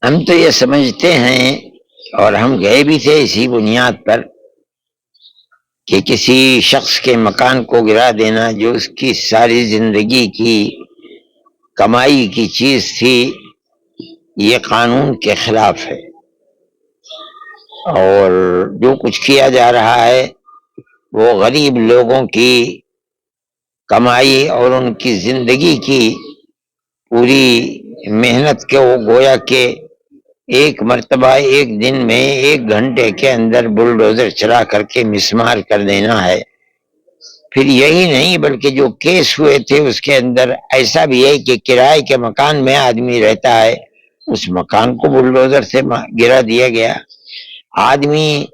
ہم تو یہ سمجھتے ہیں، اور ہم گئے بھی تھے اسی بنیاد پر، کہ کسی شخص کے مکان کو گرا دینا جو اس کی ساری زندگی کی کمائی کی چیز تھی، یہ قانون کے خلاف ہے۔ اور جو کچھ کیا جا رہا ہے وہ غریب لوگوں کی کمائی اور ان کی زندگی کی پوری محنت کے وہ گویا کہ ایک مرتبہ ایک دن میں 1 گھنٹے کے اندر بلڈوزر چلا کر کے مسمار کر دینا ہے۔ پھر یہی نہیں بلکہ جو کیس ہوئے تھے اس کے اندر ایسا بھی ہے کہ کرائے کے مکان میں آدمی رہتا ہے، اس مکان کو بلڈوزر سے گرا دیا گیا۔ آدمی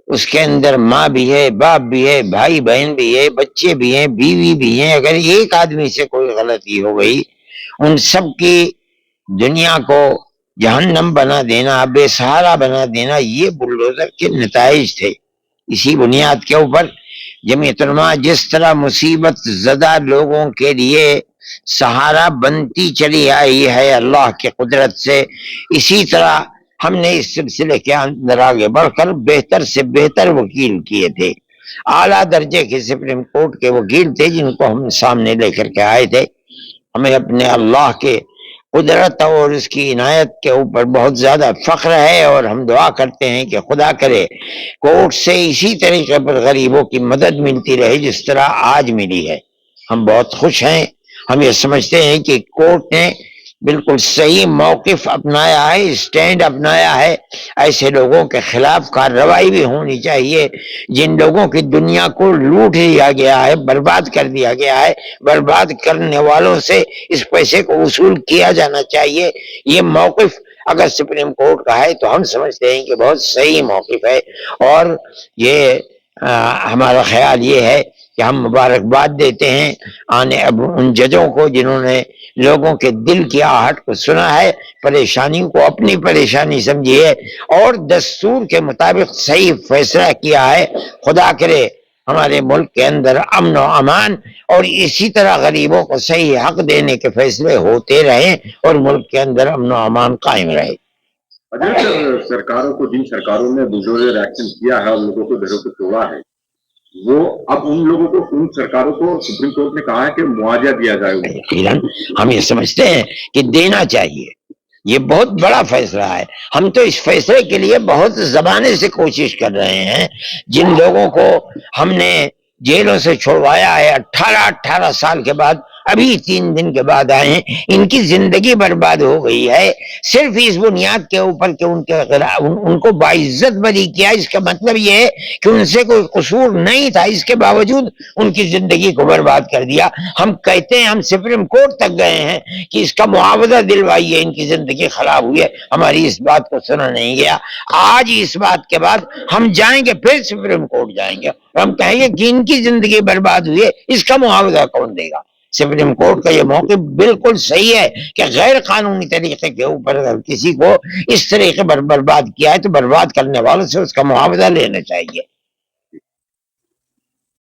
اس کے اندر ماں بھی ہے، باپ بھی ہے، بھائی بہن بھی ہے، بچے بھی ہیں، بیوی بھی ہیں۔ اگر ایک آدمی سے کوئی غلطی ہو گئی، ان سب کی دنیا کو جہنم بنا دینا، بے سہارا بنا دینا، یہ بلڈوزر کے نتائج تھے۔ اسی بنیاد کے اوپر جمعیت علماء جس طرح مصیبت زدہ لوگوں کے لیے سہارا بنتی چلی آئی ہے اللہ کی قدرت سے، اسی طرح ہم نے اس سلسلے کے اندر آگے بڑھ کر بہتر سے بہتر وکیل کیے تھے۔ اعلیٰ درجے کے سپریم کورٹ کے وکیل تھے جن کو ہم سامنے لے کر کے آئے تھے۔ ہمیں اپنے اللہ کے قدرت اور اس کی عنایت کے اوپر بہت زیادہ فخر ہے، اور ہم دعا کرتے ہیں کہ خدا کرے کورٹ سے اسی طریقے پر غریبوں کی مدد ملتی رہے جس طرح آج ملی ہے۔ ہم بہت خوش ہیں، ہم یہ سمجھتے ہیں کہ کورٹ نے بالکل صحیح موقف اپنایا ہے، اسٹینڈ اپنایا ہے۔ ایسے لوگوں کے خلاف کارروائی بھی ہونی چاہیے جن لوگوں کی دنیا کو لوٹ لیا گیا ہے، برباد کر دیا گیا ہے۔ برباد کرنے والوں سے اس پیسے کو وصول کیا جانا چاہیے۔ یہ موقف اگر سپریم کورٹ کا ہے تو ہم سمجھتے ہیں کہ بہت صحیح موقف ہے، اور یہ ہمارا خیال یہ ہے کہ ہم مبارکباد دیتے ہیں ان ججوں کو جنہوں نے لوگوں کے دل کی آہٹ کو سنا ہے، پریشانیوں کو اپنی پریشانی سمجھی ہے، اور دستور کے مطابق صحیح فیصلہ کیا ہے۔ خدا کرے ہمارے ملک کے اندر امن و امان اور اسی طرح غریبوں کو صحیح حق دینے کے فیصلے ہوتے رہیں اور ملک کے اندر امن و امان قائم رہے۔ سرکاروں کو، جن سرکاروں نے بلڈوزر ایکشن کیا ہے اور لوگوں کو گھروں کو توڑا ہے، وہ اب ان لوگوں کو، ان سرکاروں کو سپریم کورٹ نے کہا ہے کہ معاوضہ دیا جائے۔ ہم یہ سمجھتے ہیں کہ دینا چاہیے، یہ بہت بڑا فیصلہ ہے۔ ہم تو اس فیصلے کے لیے بہت زمانے سے کوشش کر رہے ہیں۔ جن لوگوں کو ہم نے جیلوں سے چھڑوایا ہے 18 سال کے بعد، ابھی 3 دن کے بعد آئے ہیں، ان کی زندگی برباد ہو گئی ہے صرف اس بنیاد کے اوپر کہ ان کو باعزت بری کیا۔ اس کا مطلب یہ ہے کہ ان سے کوئی قصور نہیں تھا، اس کے باوجود ان کی زندگی کو برباد کر دیا۔ ہم کہتے ہیں، ہم سپریم کورٹ تک گئے ہیں کہ اس کا معاوضہ دلوائیے، ان کی زندگی خراب ہوئی ہے، ہماری اس بات کو سنا نہیں گیا۔ آج اس بات کے بعد ہم جائیں گے، پھر سپریم کورٹ جائیں گے، ہم کہیں گے کہ ان کی زندگی برباد ہوئی ہے، اس کا معاوضہ کون دے گا؟ سپریم کورٹ کا یہ موقف بالکل صحیح ہے کہ غیر قانونی طریقے کے اوپر اگر کسی کو اس طریقے پر برباد کیا ہے تو برباد کرنے والوں سے اس کا معاوضہ لینا چاہیے۔